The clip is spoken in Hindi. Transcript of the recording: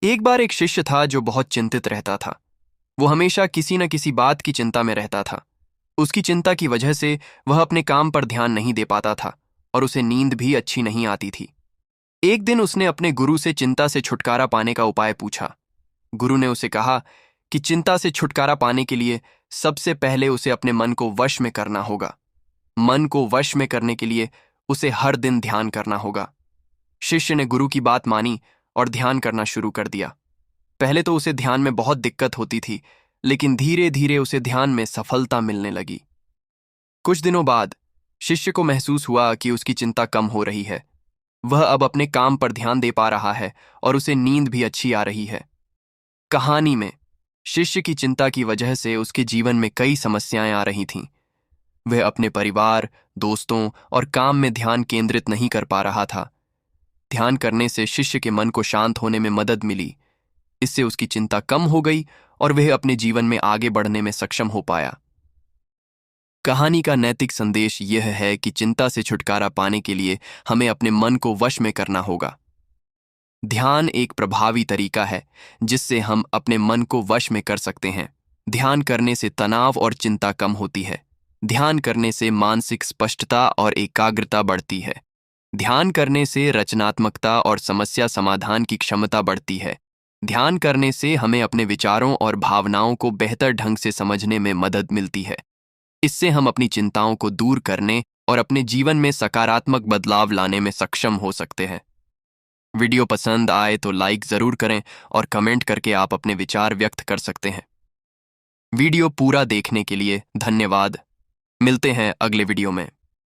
एक बार एक शिष्य था जो बहुत चिंतित रहता था। वो हमेशा किसी न किसी बात की चिंता में रहता था। उसकी चिंता की वजह से वह अपने काम पर ध्यान नहीं दे पाता था और उसे नींद भी अच्छी नहीं आती थी। एक दिन उसने अपने गुरु से चिंता से छुटकारा पाने का उपाय पूछा। गुरु ने उसे कहा कि चिंता से छुटकारा पाने के लिए सबसे पहले उसे अपने मन को वश में करना होगा। मन को वश में करने के लिए उसे हर दिन ध्यान करना होगा। शिष्य ने गुरु की बात मानी और ध्यान करना शुरू कर दिया। पहले तो उसे ध्यान में बहुत दिक्कत होती थी, लेकिन धीरे धीरे उसे ध्यान में सफलता मिलने लगी। कुछ दिनों बाद शिष्य को महसूस हुआ कि उसकी चिंता कम हो रही है। वह अब अपने काम पर ध्यान दे पा रहा है और उसे नींद भी अच्छी आ रही है। कहानी में शिष्य की चिंता की वजह से उसके जीवन में कई समस्याएं आ रही थीं। वह अपने परिवार, दोस्तों और काम में ध्यान केंद्रित नहीं कर पा रहा था। ध्यान करने से शिष्य के मन को शांत होने में मदद मिली। इससे उसकी चिंता कम हो गई और वह अपने जीवन में आगे बढ़ने में सक्षम हो पाया। कहानी का नैतिक संदेश यह है कि चिंता से छुटकारा पाने के लिए हमें अपने मन को वश में करना होगा। ध्यान एक प्रभावी तरीका है जिससे हम अपने मन को वश में कर सकते हैं। ध्यान करने से तनाव और चिंता कम होती है। ध्यान करने से मानसिक स्पष्टता और एकाग्रता बढ़ती है। ध्यान करने से रचनात्मकता और समस्या समाधान की क्षमता बढ़ती है। ध्यान करने से हमें अपने विचारों और भावनाओं को बेहतर ढंग से समझने में मदद मिलती है। इससे हम अपनी चिंताओं को दूर करने और अपने जीवन में सकारात्मक बदलाव लाने में सक्षम हो सकते हैं। वीडियो पसंद आए तो लाइक जरूर करें और कमेंट करके आप अपने विचार व्यक्त कर सकते हैं। वीडियो पूरा देखने के लिए धन्यवाद। मिलते हैं अगले वीडियो में।